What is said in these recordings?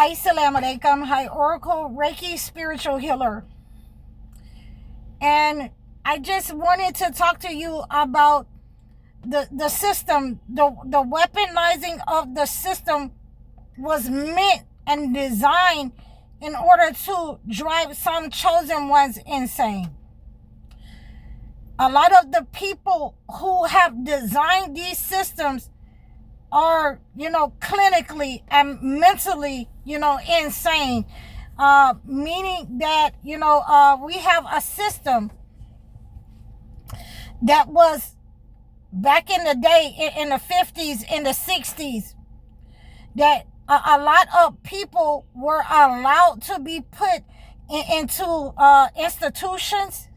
Assalamu alaikum. Hi, Oracle Reiki spiritual healer. And I just wanted to talk to you about the system. The weaponizing of the system was meant and designed in order to drive some chosen ones insane. A lot of the people who have designed these systems are, clinically and mentally, insane. Meaning that, we have a system that was back in the day, in the 50s, in the 60s, that a lot of people were allowed to be put into institutions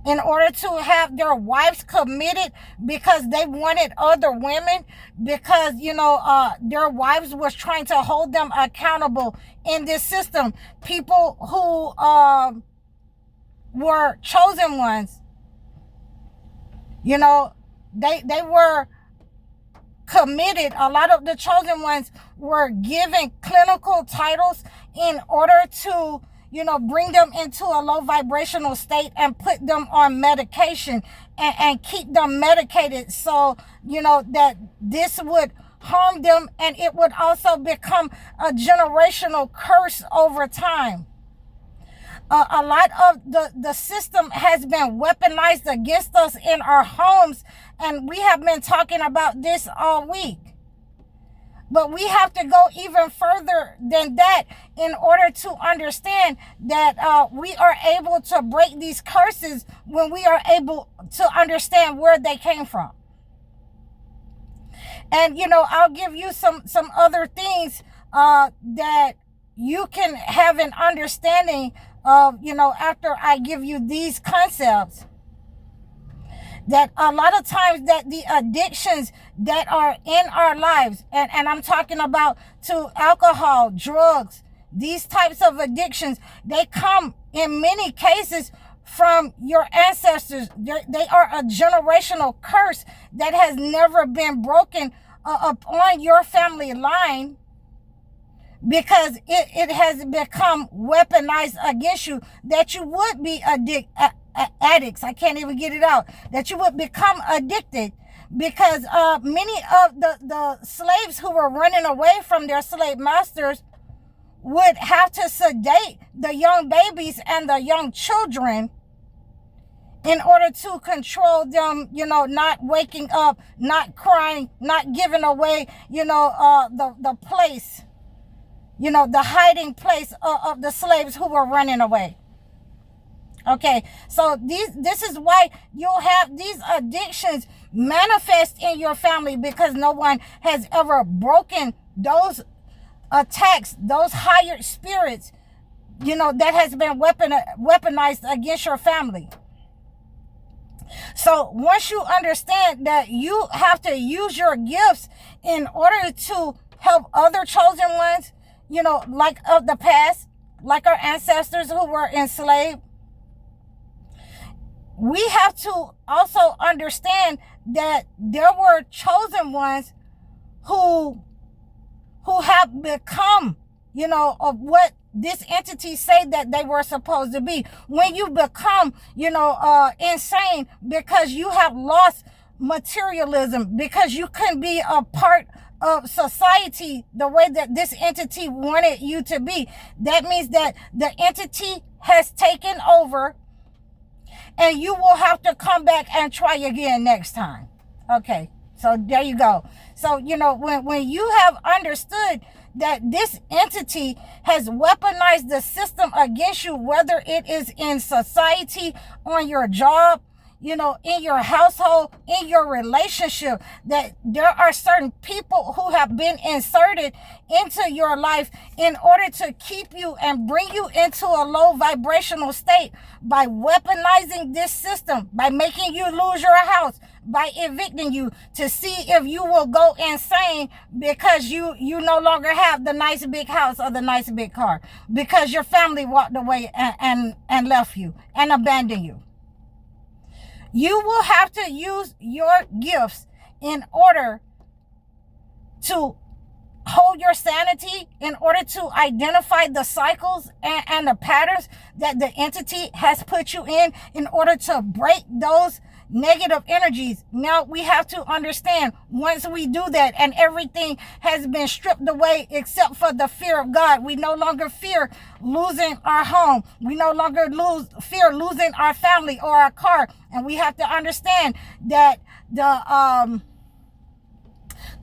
in order to have their wives committed because they wanted other women, because their wives was trying to hold them accountable in this system. People who were chosen ones, they were committed. A lot of the chosen ones were given clinical titles in order to bring them into a low vibrational state and put them on medication and keep them medicated, so that this would harm them, and it would also become a generational curse over time. A lot of the system has been weaponized against us in our homes, and we have been talking about this all week. But we have to go even further than that in order to understand that we are able to break these curses when we are able to understand where they came from. And, I'll give you some other things that you can have an understanding of, after I give you these concepts. That a lot of times that the addictions that are in our lives, and I'm talking about to alcohol, drugs, these types of addictions, they come in many cases from your ancestors. They are a generational curse that has never been broken upon your family line, because it has become weaponized against you, that you would be addicts. I can't even get it out. That you would become addicted, because many of the slaves who were running away from their slave masters would have to sedate the young babies and the young children in order to control them, not waking up, not crying, not giving away, the place, the hiding place of the slaves who were running away. Okay, so this is why you'll have these addictions manifest in your family, because no one has ever broken those attacks, those higher spirits, that has been weaponized against your family. So once you understand that you have to use your gifts in order to help other chosen ones, like of the past, like our ancestors who were enslaved, we have to also understand that there were chosen ones who have become, of what this entity say that they were supposed to be. When you become, insane because you have lost materialism, because you couldn't be a part of society the way that this entity wanted you to be, that means that the entity has taken over, and you will have to come back and try again next time. Okay, so there you go. So, when you have understood that this entity has weaponized the system against you, whether it is in society, on your job, in your household, in your relationship, that there are certain people who have been inserted into your life in order to keep you and bring you into a low vibrational state by weaponizing this system, by making you lose your house, by evicting you, to see if you will go insane because you no longer have the nice big house or the nice big car, because your family walked away and left you and abandoned you. You will have to use your gifts in order to hold your sanity in order to identify the cycles and the patterns that the entity has put you in order to break those negative energies. Now we have to understand, once we do that and everything has been stripped away except for the fear of God, we no longer fear losing our home. We no longer fear losing our family or our car. And we have to understand that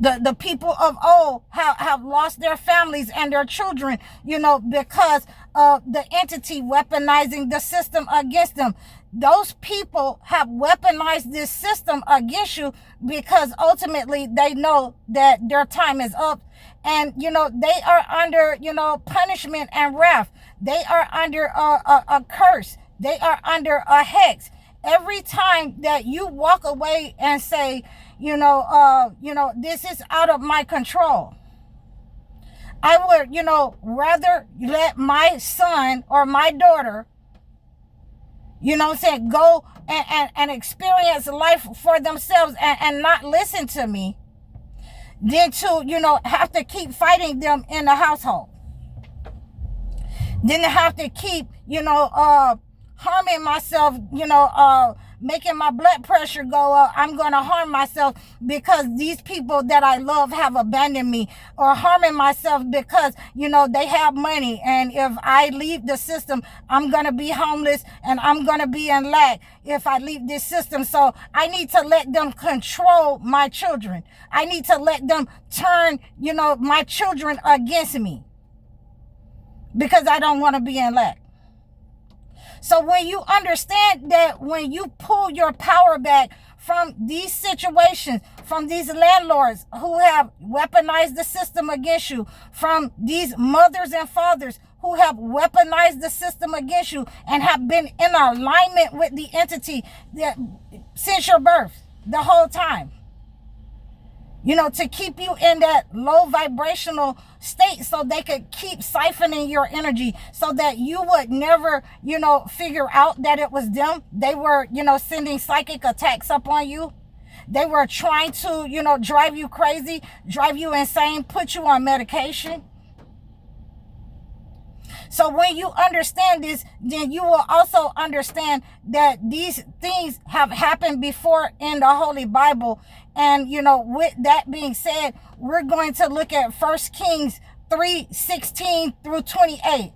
the people of old have lost their families and their children, because of the entity weaponizing the system against them. Those people have weaponized this system against you because ultimately they know that their time is up, and they are under punishment and wrath. They are under a curse. They are under a hex. Every time that you walk away and say, this is out of my control, I would, rather let my son or my daughter, go and experience life for themselves and not listen to me, than to, have to keep fighting them in the household. Then to have to keep, harming myself, making my blood pressure go up. I'm going to harm myself because these people that I love have abandoned me, or harming myself because, they have money. And if I leave the system, I'm going to be homeless and I'm going to be in lack if I leave this system. So I need to let them control my children. I need to let them turn, my children against me because I don't want to be in lack. So when you understand that, when you pull your power back from these situations, from these landlords who have weaponized the system against you, from these mothers and fathers who have weaponized the system against you and have been in alignment with the entity that since your birth, the whole time, to keep you in that low vibrational state so they could keep siphoning your energy, so that you would never, figure out that it was them. They were, sending psychic attacks up on you. They were trying to, drive you crazy, drive you insane, put you on medication. So when you understand this, then you will also understand that these things have happened before in the Holy Bible. And, with that being said, we're going to look at 1 Kings 3:16 through 28,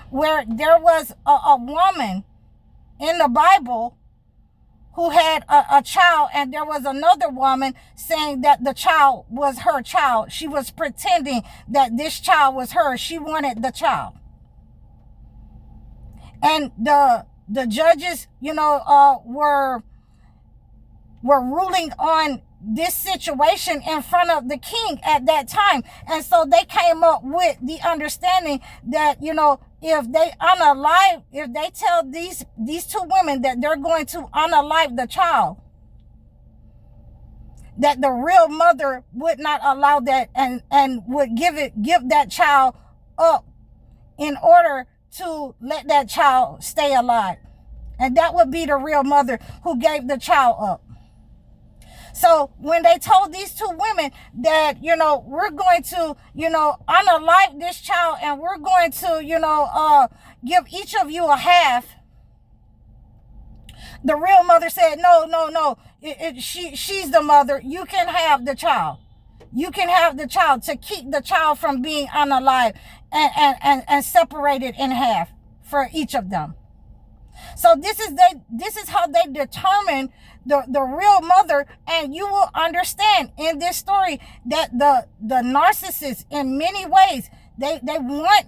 where there was a woman in the Bible who had a child, and there was another woman saying that the child was her child. She was pretending that this child was hers. She wanted the child. And the judges, were ruling on this situation in front of the king at that time. And so they came up with the understanding that, if they tell these two women that they're going to unalive the child, that the real mother would not allow that and would give that child up in order to let that child stay alive. And that would be the real mother who gave the child up. So when they told these two women that, we're going to, unalive this child, and we're going to, give each of you a half, the real mother said, no, she's the mother. You can have the child. You can have the child, to keep the child from being unalive and separated in half for each of them. So this is how they determine the real mother. And you will understand in this story that the narcissist, in many ways, they want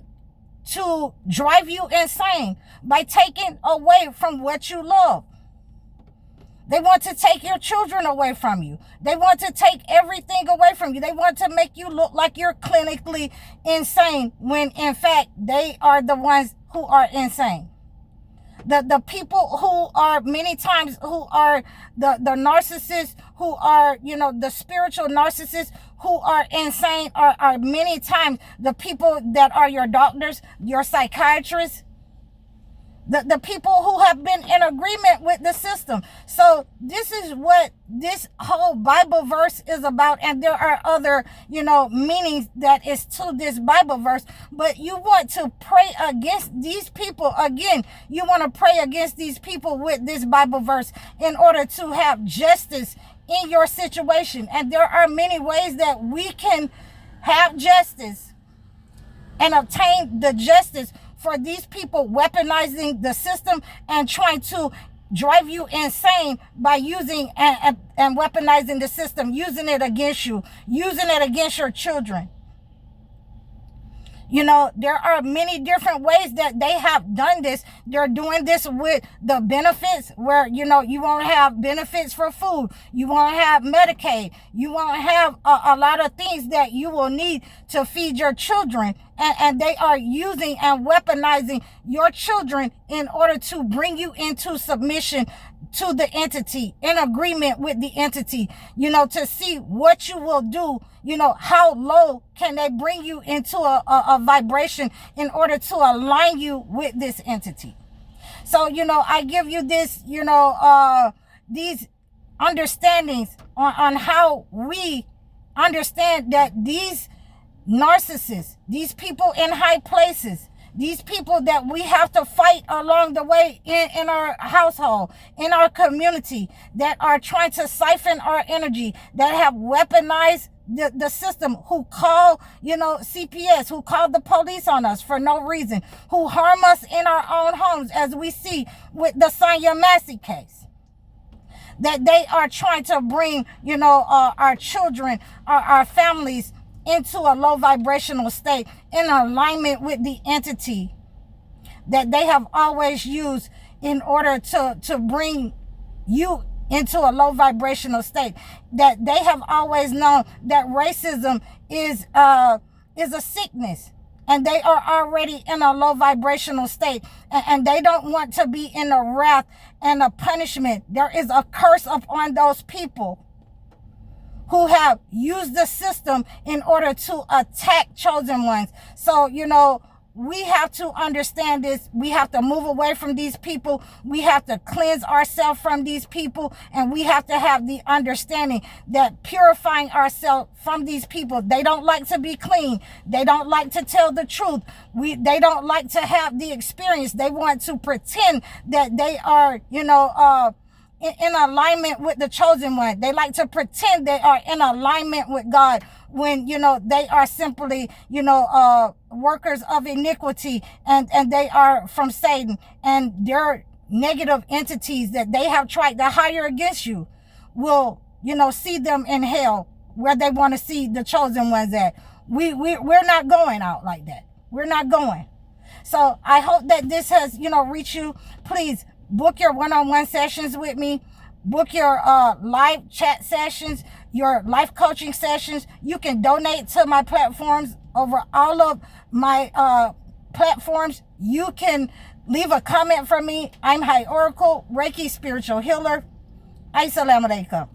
to drive you insane by taking away from what you love. They want to take your children away from you. They want to take everything away from you. They want to make you look like you're clinically insane, when in fact they are the ones who are insane. The people who are many times, who are the narcissists, who are, the spiritual narcissists who are insane, are many times the people that are your doctors, your psychiatrists, the people who have been in agreement with the system. So this is what this whole Bible verse is about. And there are other, meanings that is to this Bible verse. But you want to pray against these people. Again, you want to pray against these people with this Bible verse in order to have justice in your situation. And there are many ways that we can have justice and obtain the justice for these people weaponizing the system and trying to drive you insane by using and weaponizing the system, using it against you, using it against your children. There are many different ways that they have done this. They're doing this with the benefits where, you won't have benefits for food. You won't have Medicaid. You won't have a lot of things that you will need to feed your children. And they are using and weaponizing your children in order to bring you into submission to the entity, in agreement with the entity, to see what you will do, how low can they bring you into a vibration in order to align you with this entity. So, I give you this, these understandings on how we understand that these narcissists, these people in high places, these people that we have to fight along the way in our household, in our community, that are trying to siphon our energy, that have weaponized the system, who call, CPS, who call the police on us for no reason, who harm us in our own homes, as we see with the Sanya Massey case. That they are trying to bring, our children, our families into a low vibrational state in alignment with the entity that they have always used in order to bring you into a low vibrational state. That they have always known that racism is a sickness, and they are already in a low vibrational state, and they don't want to be in a wrath and a punishment. There is a curse upon those people who have used the system in order to attack chosen ones. So, we have to understand this. We have to move away from these people. We have to cleanse ourselves from these people. And we have to have the understanding that purifying ourselves from these people, they don't like to be clean. They don't like to tell the truth. They don't like to have the experience. They want to pretend that they are, in alignment with the chosen one. They like to pretend they are in alignment with God when, they are simply, workers of iniquity, and they are from Satan, and their negative entities that they have tried to hire against you will, see them in hell where they want to see the chosen ones at. We're not going out like that. We're not going. So I hope that this has, reached you. Please book your one-on-one sessions with me. Book your live chat sessions, your life coaching sessions. You can donate to my platforms over all of my platforms. You can leave a comment for me. I'm High Oracle, Reiki spiritual healer. Assalamu alaikum.